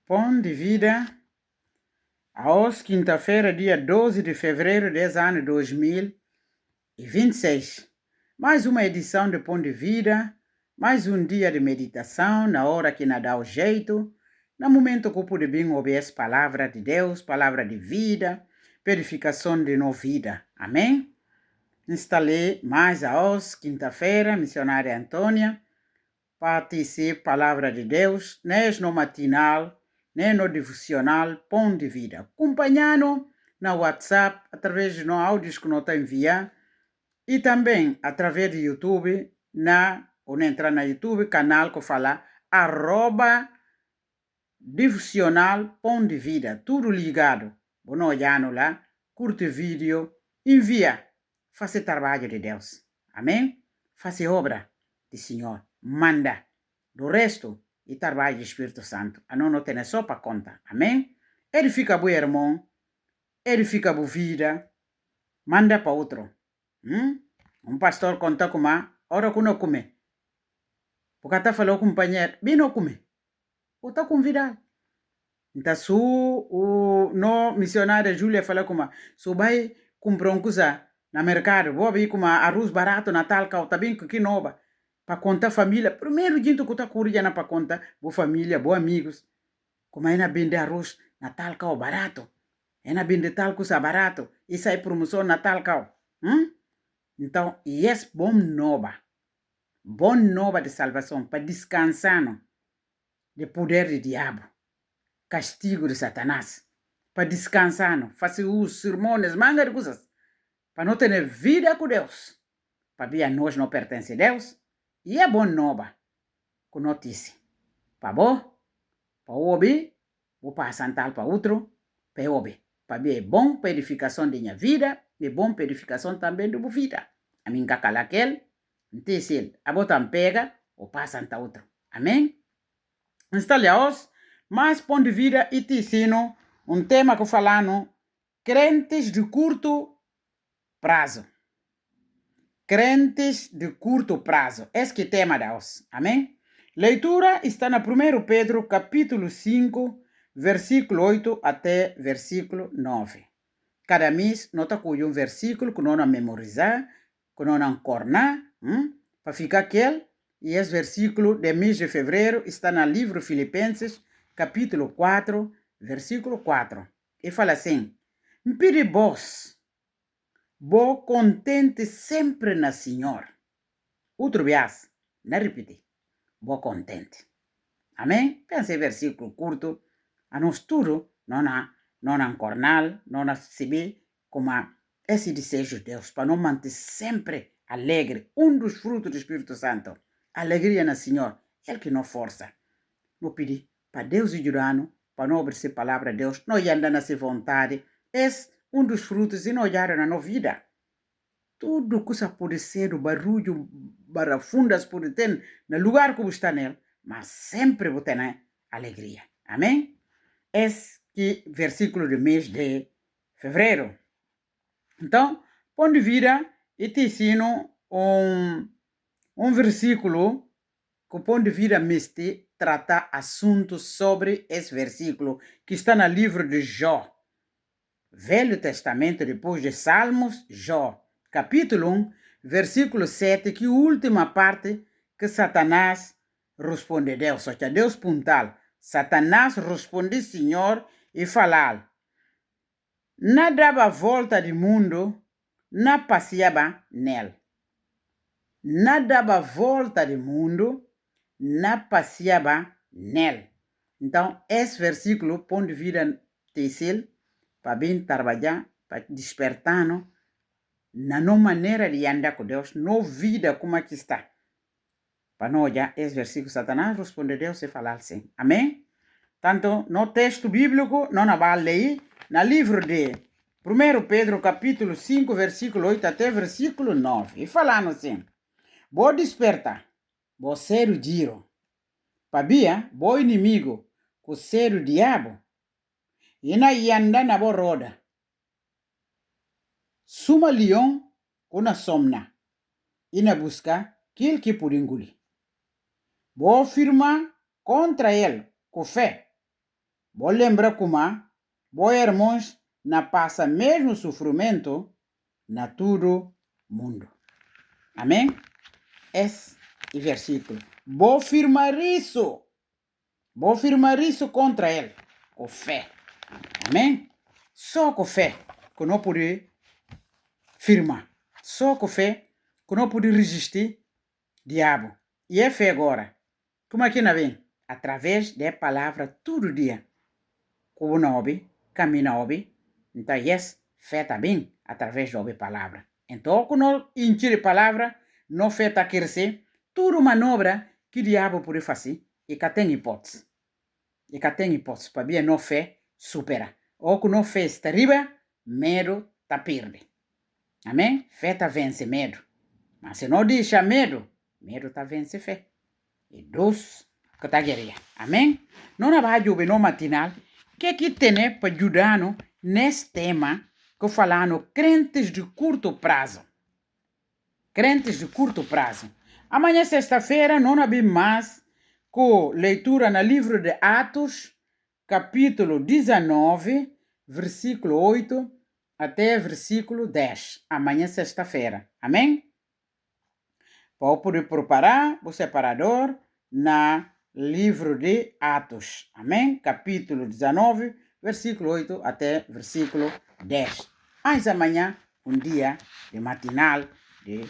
Pão de Vida, hoje, quinta-feira, dia 12 de fevereiro desse ano 2026. Mais uma edição de Pão de Vida, mais um dia de meditação, na hora que nada dá o jeito, no momento que eu pude bem ouvir a palavra de Deus, palavra de vida, purificação de nova vida. Amém? Instalei mais a hoje, quinta-feira, missionária Antônia, participar palavra de Deus, nem no matinal, nem no devocional, Pão de Vida. Acompanhando na WhatsApp, através de áudios que nós enviar, e também através do YouTube, ou entrar na YouTube, canal que fala, @devocional Pão de Vida, tudo ligado. Bono olhando lá, curte vídeo, envia, faça trabalho de Deus. Amém? Faça obra do Senhor. Manda. Do resto, e trabalho do Espírito Santo. A não tem só para conta. Amém? Edifica o irmão, edifica a vida, manda para outro. Um pastor conta com a hora que não come. Porque até falou com o companheiro, bem não come. Ou está convidado. Então, se no missionária Júlia fala como se vai comprar coisa no mercado, vou abrir como arroz barato Natal, que tá bem que nova, para contar família. Primeiro dia que tá curiosa para contar, boa família, boa amigos. Como é na vender arroz Natal, que barato. É na vender tal coisa barato. Isso é promoção Natal, que Então, yes, bom nova de salvação, para descansar no, de poder do diabo. Castigo de Satanás, para descansar, fazer os sermões, manga de coisas, para não ter vida com Deus, para ver a nós não pertence a Deus, e é bom nova, com notícia, para bom, para ouvir, vou passar tal para outro, para ouvir, para ver, é bom para edificação da minha vida, e bom para edificação também da minha vida. A mim cacala aquele, não tem se a botar pega, ou passa para outro. Amém? Instale hoje, mais ponto de vida e te ensino um tema que eu falando, crentes de curto prazo. Crentes de curto prazo. Esse é o tema de hoje. Amém? Leitura está na 1 Pedro, capítulo 5, versículo 8 até versículo 9. Cada mês, nota com um versículo que nós memorizar, que nós encornar, para ficar aquele. E esse versículo de mês de fevereiro está no livro Filipenses, capítulo 4, versículo 4. E fala assim, "Mpiri vós, bo contente sempre na Senhor." Outro vez, não repetir, bo contente. Amém? Pense versículo curto, a nós tudo, não encornar, não receber como esse desejo de Deus, para não manter sempre alegre. Um dos frutos do Espírito Santo. Alegria no Senhor. Ele que não força. Não pedir para Deus ajudar-nos, para não obedecer a palavra de Deus, não andar nessa vontade. Esse um dos frutos e não olhar na nossa vida. Tudo que pode ser o barulho, barafundas pode ter no lugar que você está nele, mas sempre você tem alegria. Amém? Esse que versículo do mês de fevereiro. Então, ponto de vida, e te ensino um versículo que o ponto de vida meste trata assuntos sobre esse versículo que está no livro de Jó. Velho Testamento, depois de Salmos, Jó. Capítulo 1, versículo 7, que última parte que Satanás responde a Deus. Só que a Deus puntal. Satanás responde Senhor e falar. Na dava volta do mundo, na passeava nele. Na dava volta do mundo, na passeava nele. Então, esse versículo, ponto de vista terceiro, para bem trabalhar, para despertar, na nossa maneira de andar com Deus, na vida como é que está. Para não olhar esse versículo, Satanás responde a Deus e falar assim. Amém? Tanto, no texto bíblico, não vai ler, no livro de 1 Pedro, capítulo 5, versículo 8 até versículo 9. E falando assim, vou despertar, vou ser o giro. Pabia, vou inimigo, com ser o diabo. E na anda na boa roda. Suma leão com a somna. E na busca aquele que por engolir. Vou afirmar contra ele, com fé. Vou lembrar como vos irmãos na passa mesmo sofrimento na todo mundo. Amém? Esse é o versículo. Vou firmar isso. Vou firmar isso contra ele. Com fé. Amém? Só com fé que não pode firmar. Só com fé que não pode resistir diabo. E é fé agora. Como aqui não vem? Através da palavra todo dia. Como não ouve, caminha ouve. Então, yes, fé também através da palavra. Então, quando encher a palavra, não fé está crescer, tudo manobra que o diabo pode fazer e que tem hipótese. E que tem hipótese para bem não fé supera. Ou que não fé está arriba, medo está perde. Amém? Fé está vence medo. Mas se não deixa medo, medo está vence fé. E dos que está guerreia. Amém? Não vai jogar no matinal. Que tem para ajudar nesse tema que falando crentes de curto prazo. Crentes de curto prazo. Amanhã, sexta-feira, não há mais com leitura no livro de Atos, capítulo 19, versículo 8 até versículo 10. Amanhã, sexta-feira. Amém? Para poder preparar o separador na livro de Atos. Amém? Capítulo 19, versículo 8 até versículo 10. Mas amanhã, dia de matinal de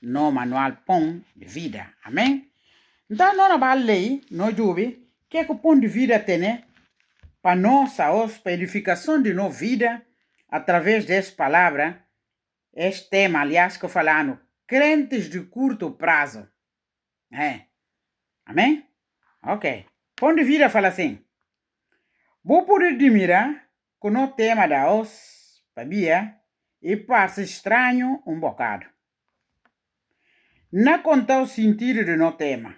no manual Pão de Vida. Amém? Então, não vai ler, não dúvida, que o Pão de Vida tem para nossa para edificação de nossa vida, através dessa palavra, este tema, aliás, que falando, crentes de curto prazo. Amém? Ok. Pão de Vida fala assim. Vou poder admirar que o tema da os, sabia, e passa estranho bocado. Não conta o sentido do no tema.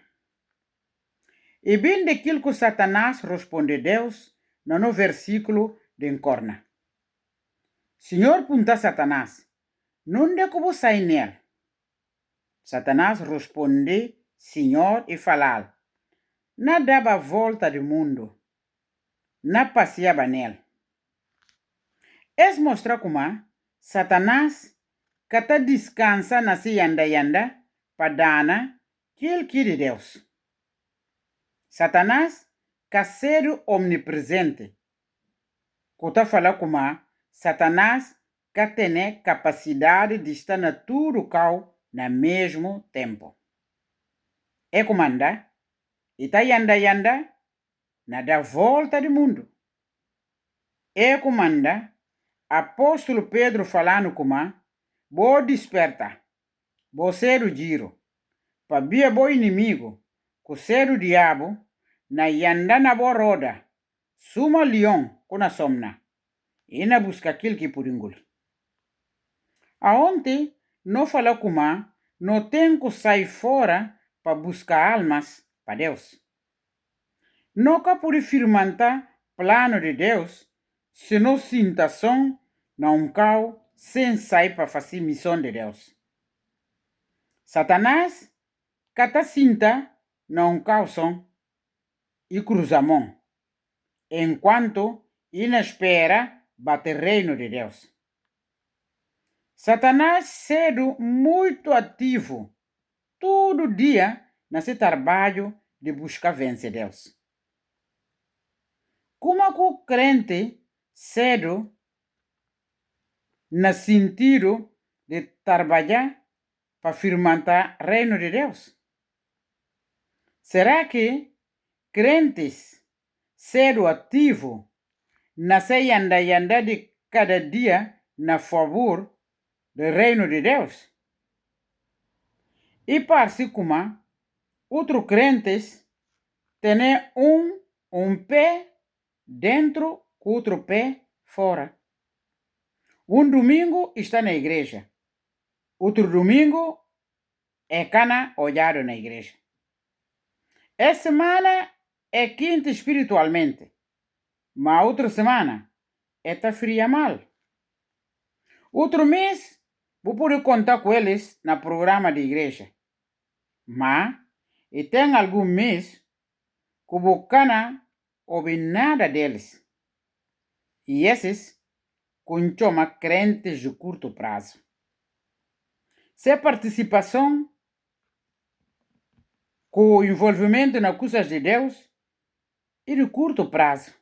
E bem daquilo que Satanás responde a Deus no versículo de encorna. Senhor punta Satanás, não de como sai nele. Satanás responde, Senhor, e falar, não dava volta do mundo, não passeava nele. Es mostra como Satanás cata descansa na se yanda para dana que de Deus. Satanás ca ser omnipresente. Cota fala como Satanás ca tem capacidade de estar na tudo cal na mesmo tempo. E comanda, e tá yanda na da volta do mundo. E comanda, apóstolo Pedro falando como bo desperta, bo ser o giro, para bia bo inimigo, com ser o diabo, na yanda na bo roda, suma leão com na somna, e na busca aquilo que por engol. Aonde não fala como não tem que sair fora para buscar almas para Deus. Nunca por firmanta plano de Deus, se não sinta som não cau sem sair para fazer missão de Deus. Satanás cata sinta não cau som e cruza a mão, enquanto ina espera bater reino de Deus. Satanás cedo muito ativo todo dia nesse trabalho de buscar vencer Deus. Como o crente cedo no sentido de trabalhar para firmar o reino de Deus? Será que crentes cedo ativo na se yanda de cada dia na favor do reino de Deus? E parece como outros crentes têm um pé dentro e outro pé fora. Domingo está na igreja. Outro domingo é cana olhado na igreja. Essa semana é quente espiritualmente. Mas outra semana está fria mal. Outro mês vou poder contar com eles no programa de igreja. Mas e tem algum mês que vou cana ouve nada deles. E esses chama crentes de curto prazo. Se a participação com o envolvimento nas coisas de Deus e de curto prazo.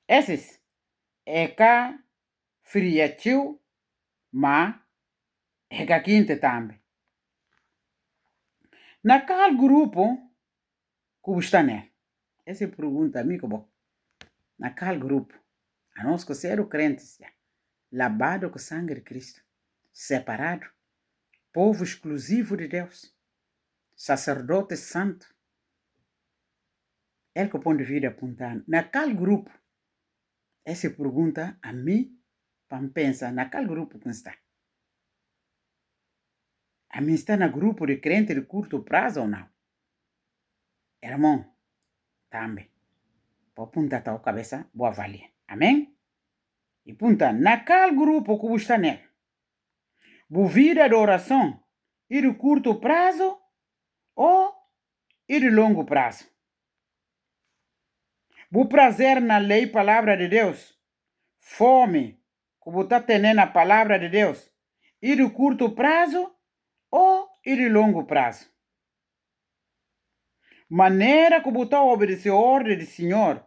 Esses é cá friatiu, mas é cá quente também. Naquele grupo que está nele. Essa pergunta, amigo, bom. Naquele grupo, a nós que ser crentes, lavado com o sangue de Cristo, separado, povo exclusivo de Deus, sacerdote santo. Ele que põe de vida apontando. Naquele grupo, essa pergunta a mim, para pensar, naquele grupo que está. A mim está no grupo de crente de curto prazo ou não? Irmão, também. Para apontar a tua cabeça, boa valia. Amém? E punta, naquele grupo que está nele, boa vida de oração, e de curto prazo ou e de longo prazo. Boa prazer na lei e palavra de Deus, fome que você está tendo na palavra de Deus, e de curto prazo ou e de longo prazo. Maneira que você obedecer a ordem do Senhor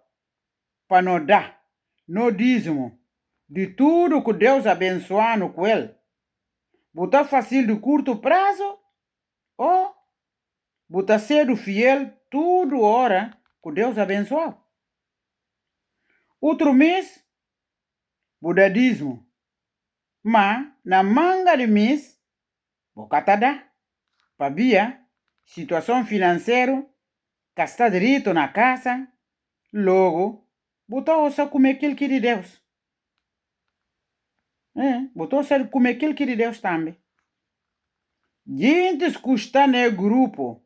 para não dar, no dízimo, de tudo que Deus abençoando com ele. Você fácil de curto prazo ou você sendo fiel tudo hora que Deus abençoou. Outro mês, você dízimo. Mas na manga de mês, você dá. Para via situação financeira, gastar direito na casa, logo, você ouça comer aquilo que de Deus. Você ouça comer aquilo que de Deus também. Gente que está no grupo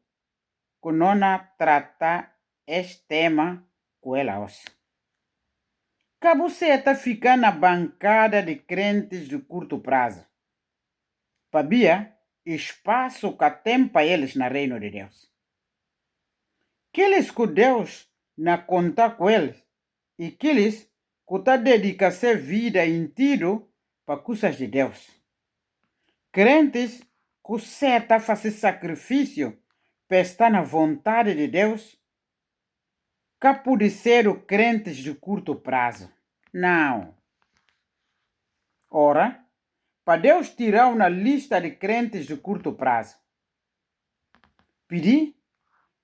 que não trata este tema com elas. Que você está ficando na bancada de crentes de curto prazo. Para via espaço que tem para eles no reino de Deus. Aqueles que Deus não conta com eles e aqueles que está dedicando sua vida inteira para coisas de Deus. Crentes que está fazendo sacrifício para estar na vontade de Deus, que pode ser o crentes de curto prazo. Não. Ora, para Deus tirar uma lista de crentes de curto prazo, pedir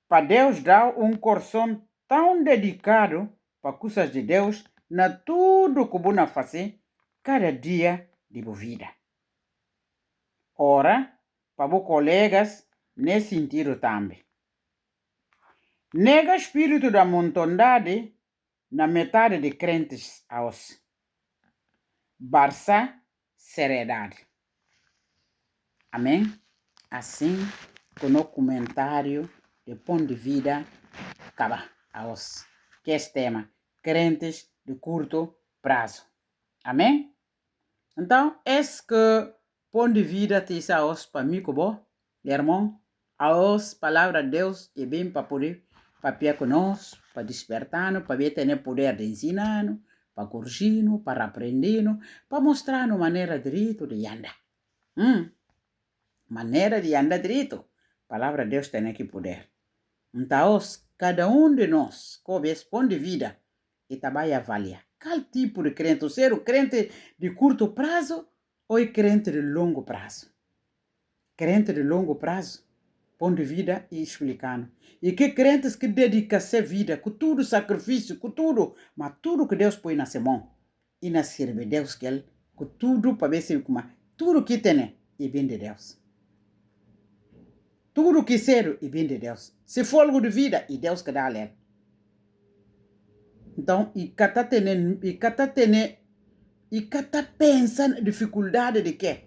para Deus dar um coração tão dedicado para coisas de Deus, na tudo que você fazer, cada dia de sua vida. Ora, para os colegas, nesse sentido também. Nega espírito da montondade na metade de crentes aos. Barça, seriedade. Amém? Assim, com o comentário de ponto de vida, acaba aos. Que é tema, crentes de curto prazo. Amém? Então, esse que ponto de vida te aos para mim, como irmão, aos palavra de Deus é bem para poder para conosco, para despertar, para ver ter poder de ensinar, para corrigir, para aprender, para mostrar a maneira direito de andar. Maneira de andar direito. A palavra de Deus tem que poder. Então, cada de nós, como esse ponto de vida, e também avalia qual tipo de crente, ser o crente de curto prazo ou o crente de longo prazo. Crente de longo prazo, ponto de vida e explicando. E que crentes que dedicam sua vida, com tudo sacrifício, com tudo, mas tudo que Deus põe na sua mão, e na serve Deus que ele, com tudo para ver se como tudo que tem e vem de Deus. Tudo que ser e vem de Deus. Se fôlego de vida, e Deus que dá a ele. Então, e cada pensa na dificuldade de quê?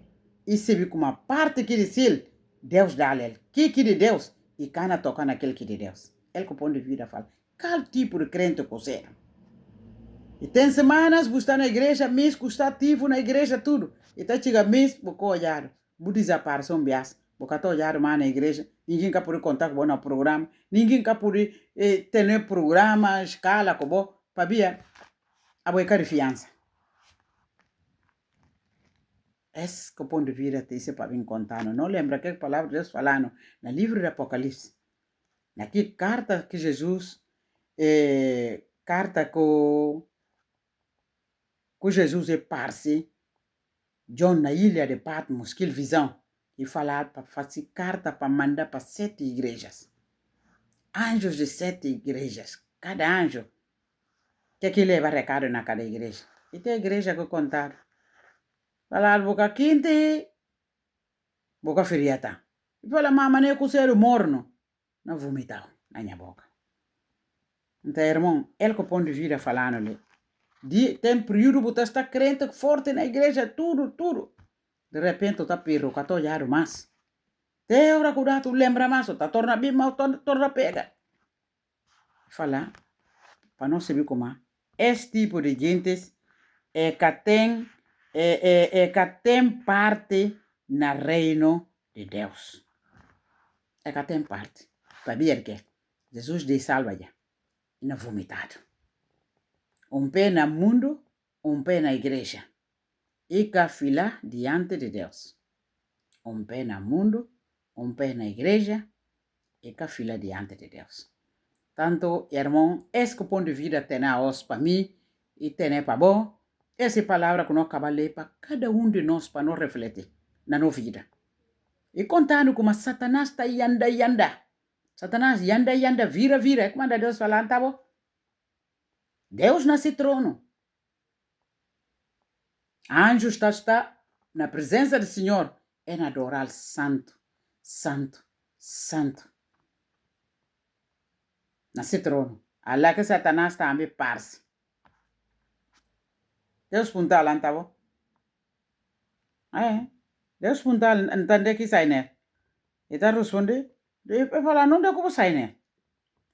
E se vê como uma parte que de Deus dá a ele. Que de Deus? E cana toca naquele que de Deus. Ele que põe de vida fala. Qual tipo de crente você é? E tem semanas que está na igreja, mês que está ativo na igreja, tudo. E tá chega mês, você olhar, você desaparece um bias, Porque estou já na igreja, ninguém quer poder contar com no programa, ninguém quer poder ter programa, escala, como, para via, a boa confiança. Esse que o ponto de vista tem se para vir contando. Não lembra que a palavra de Deus falando no livro do Apocalipse. Aqui, carta que Jesus, carta que Jesus é parce, John na ilha de Patmos, que visão, e falar para fazer carta para mandar para 7 igrejas. Anjos de 7 igrejas. Cada anjo. Que leva recado na cada igreja. E tem igreja que contar. Falar, boca quinte, boca feriata. E fala, mama, nem com ser morno. Não vomitar na minha boca. Então, irmão, ele que ponto de vida falando-lhe. Tem período que você está crente forte na igreja, tudo. De repente, está perro, que está olhando mais. Tem hora que tu lembra mais, está torna bem, mas torna pega. Falar, para não saber como é. Esse tipo de gente é que tem parte no reino de Deus. É que tem parte. Para ver que Jesus de salva já. E não vomitado. Pé no mundo, pé na igreja. E que fila diante de Deus. Pé no mundo, pé na igreja. E que fila diante de Deus. Tanto, irmão, esse que o ponto de vida tem a os para mim e tem para bom. Essa palavra que nós acabamos para cada de nós para nós refletir na nossa vida. E contando como Satanás está yanda. Satanás yanda, vira. Como anda Deus falando, tá bom? Deus nesse trono. Anjos está na presença do Senhor. É na adorar santo. Nesse trono. Allah que Satanás também parse. Deus punta lá, tá bom? Deus punta entende que sai né? E tá responde? Eu falo, não dá como sai né?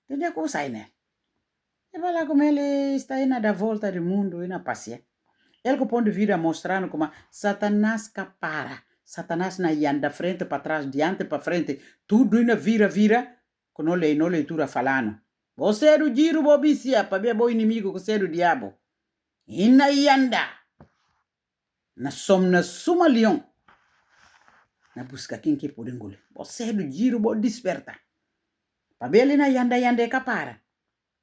Não dá como sai né? E fala como ele está aí na volta do mundo e na passeia. Ele que ponto de vida mostrando como Satanás capara. Satanás na anda frente para trás, diante para frente. Tudo ainda vira. Que não leitura falando. Você é do giro, bobicia, para ver bom inimigo que você é do diabo. E na anda. Na suma leão. Na busca quem que pode engolir. Você é do giro, bo desperta. Para ver ele na anda capara.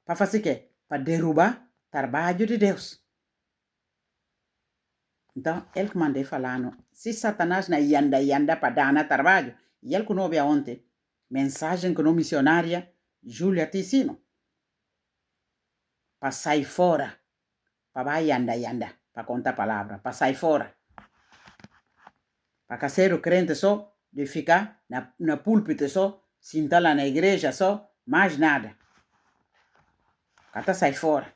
Para fazer o quê? Para derrubar o trabalho de Deus. Então, ele que mandei falando, se Satanás na anda para dar na trabalho, e ele que não veio ontem, mensagem que não missionária, Júlia te ensino. Para sair fora. Para vai anda, para contar a palavra, para sair fora. Para ser o crente só, de ficar na púlpito só, sentar lá na igreja só, mais nada. Cata sai fora.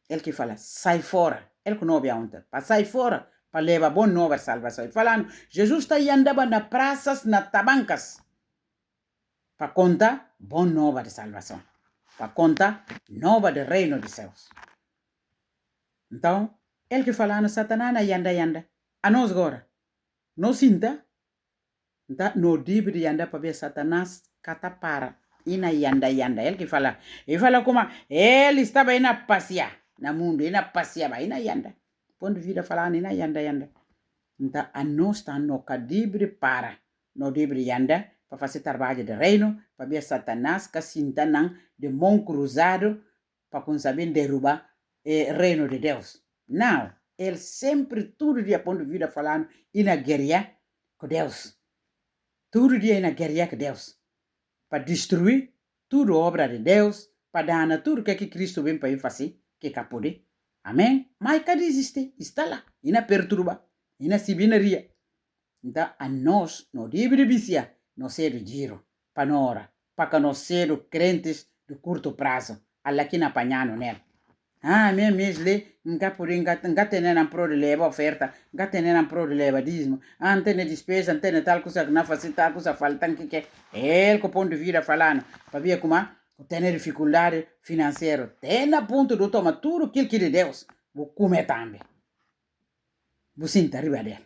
Ele que fala, sai fora. Ele que não veio ontem, para sair fora. Para levar boa nova salvação. E falando, Jesus está aí andando na praças, nas tabancas. Para contar boa nova de salvação. Para contar nova do reino dos céus. Então, ele que falando, Satanás anda. A nós agora. Não sinta. Então, no dibre de anda para ver Satanás catapara. E na anda. Ele que fala. Ele fala como ele estava aí na passear. Na mundo, aí na passear. Aí na anda. Ponto de vida falando, aí na anda. Então, a nós está no cadibre para. No dibre anda. Para fazer trabalho de reino. Para ver Satanás que sinta de mão cruzado. Para conseguir derrubar o reino de Deus. Não. Ele sempre, todo dia, ponto de vida falando, e na guerra com Deus. Todo dia, na guerra com Deus. Para destruir tudo obra de Deus. Para dar tudo que Cristo vem para fazer. Que capode. Amém? Mas cadê existe? Está lá. E na perturba. E na sibinaria. Então, a nós, no livro de Bíblia, nós ser giro. Para nós. Para que nós ser crentes de curto prazo. Alla que na apanhando nela. Mesle, nunca tenere um pro de leva oferta, nunca tenere um pro de leva dízimo, antene despesa, antene tal coisa que não faz tal coisa falta que ele com ponto de vida falando, para ver como tem dificuldade financeira, tem a ponto de tomar tudo aquilo que de Deus, vou comer também, vou sentir arriba dele,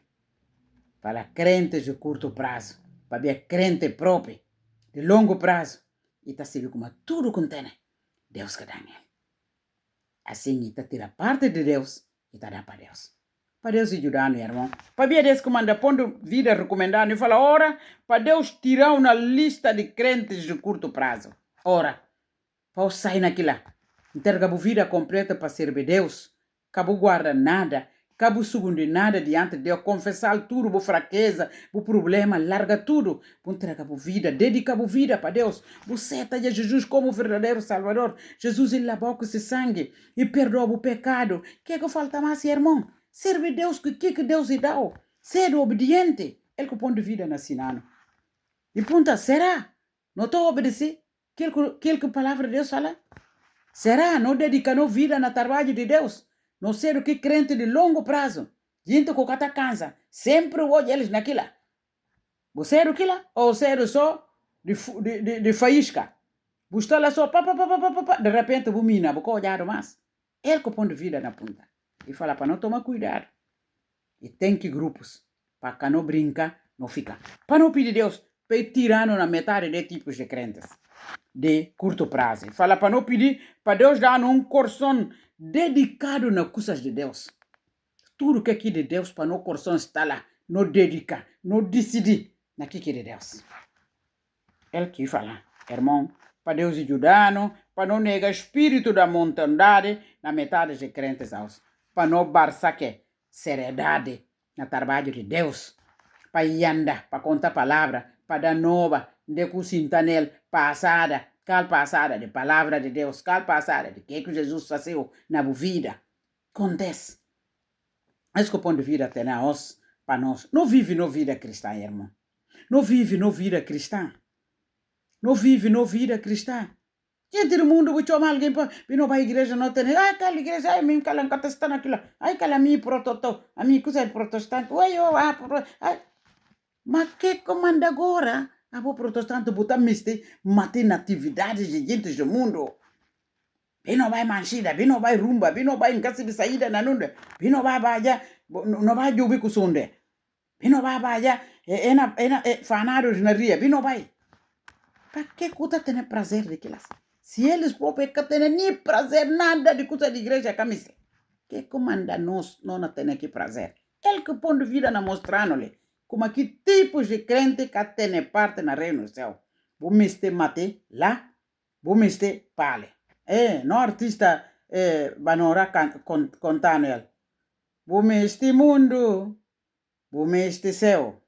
para crentes de curto prazo, para ver crente próprio, de longo prazo, e está servindo como tudo contém. Deus que dá nele. Assim, está tira parte de Deus e está dando para Deus. Para Deus ajudar, meu irmão. Para ver Deus comanda, pondo vida recomendando, e fala, ora, para Deus tirar uma lista de crentes de curto prazo. Ora, para sair naquilo. Entrega a vida completa para servir Deus. Cabo guarda nada. Cabo segundo nada diante de Deus. Confessar tudo, a fraqueza, o problema, larga tudo. Entrega a vida, dedica a vida para Deus. Você está de Jesus como verdadeiro Salvador. Jesus ele lavou com esse sangue e perdoa o pecado. O que é que falta mais, irmão? Serve Deus, o que Deus lhe dá? Ser obediente. Ele que põe vida na sinano. E pergunta, será? Não estou a obedecer? Que palavra de Deus fala? Será? Não dedica a vida na trabalho de Deus? Não ser o que crente de longo prazo? Gente que está cansa. Sempre olha eles naquilo. Você é aquilo? Ou você é só de faísca? Você lá só, de repente, você mina, você olhar mais. Ele que põe vida na ponta. E fala para não tomar cuidado. E tem que grupos. Para que não brinca, não fica. Para não pedir Deus, para tirar na metade de tipos de crentes. De curto prazo. Fala para não pedir para Deus dar um coração dedicado nas coisas de Deus. Tudo que é aqui de Deus, para não coração estar lá, não dedicar, não decidir naquilo que é de Deus. Ele que fala, irmão, para Deus ajudar, para não negar espírito da montandade na metade de crentes aos. Para não barçar que seriedade no trabalho de Deus. Para andar, para contar palavra, para dar nova, de cozinhar nele, passada, cal passada de palavra de Deus, cal passada de que Jesus fazeu na vida. Acontece. Esse que o ponto de vida tem a nós, para nós. Não vive na vida cristã, irmão. Não vive na vida cristã. Não vive na vida cristã. Gente do mundo, vou chamar alguém para vir na igreja, não tem. Ai, aquela igreja, ai, minha cala, não está naquilo. Ai, aquela minha prototó, a minha coisa é protestante. Ai, mas que comanda agora? A boa protestante botar miste, matar natividades de gente do mundo. Vino vai manchida, vino vai rumba, vino vai ngasi de saída na nunda, vino vai baja, no vai jubi kusunde. Vino vai baja, fanados na ria, vino vai. Para que cuta ter prazer de aquelas? Se eles próprios não têm nem prazer nada de coisa de igreja camisa. Que comanda nós não tem que prazer? Ele que põe vida na mostrando-lhe como que tipos de crente que tem parte na reino do céu. Vou me mate lá, vou me pale. No artista banora contando ele. Vou me mundo, vou me céu.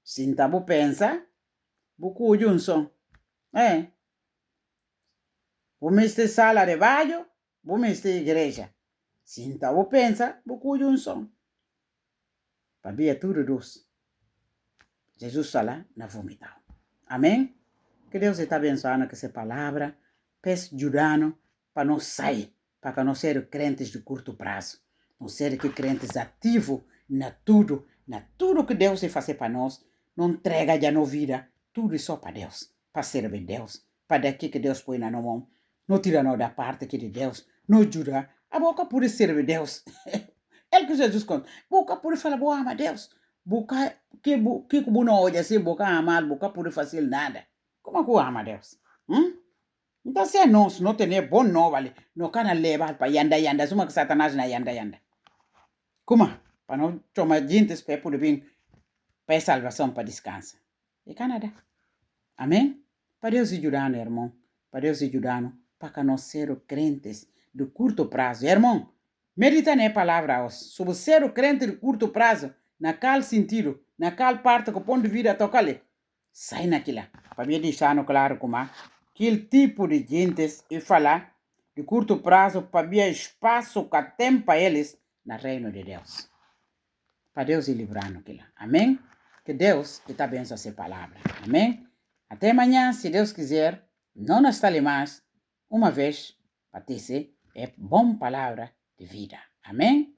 Sinta vou pensa, vou cujo um som. Vou me sala de baixo, vou me igreja. Sinta vou pensa, vou cujo um som. Para ver tudo dos. Jesus fala na vomitar. Amém? Que Deus está abençoando com essa palavra. Peço ajudando para não sair, para não ser crentes de curto prazo. Não ser que crentes ativos na tudo que Deus vai fazer para nós. Não entrega já na vida, tudo é só para Deus, para servir Deus, para daqui que Deus põe na mão. Não tira nada da parte que de Deus, não ajuda. A boca pode servir Deus. É que Jesus conta. Boca pode falar, boa ama Deus. Boca que não olha assim, boca amar, boca pode fazer nada. Como que ama Deus? Então, se nós não temos bom novo ali, não can levar para yanda, suma que Satanás na yanda. Como? Para não tomar gente para poder vir para salvação, para descanso. E Canadá. Amém? Para Deus ajudar, irmão. Para Deus ajudar, para que nós sejamos crentes de curto prazo. Irmão, medita na palavra sobre ser o crente de curto prazo, na qual sentido, na qual parte que o ponto de vida toca ali. Sai naquilo. Para me deixar claro como aquele tipo de gentes e falar de curto prazo para ver espaço que tem para eles no reino de Deus. Para Deus ir livrando aquilo. Amém? Que Deus te abençoe essa palavra. Amém? Até amanhã, se Deus quiser, não nos fale mais, uma vez, para dizer, é bom palavra de vida. Amém?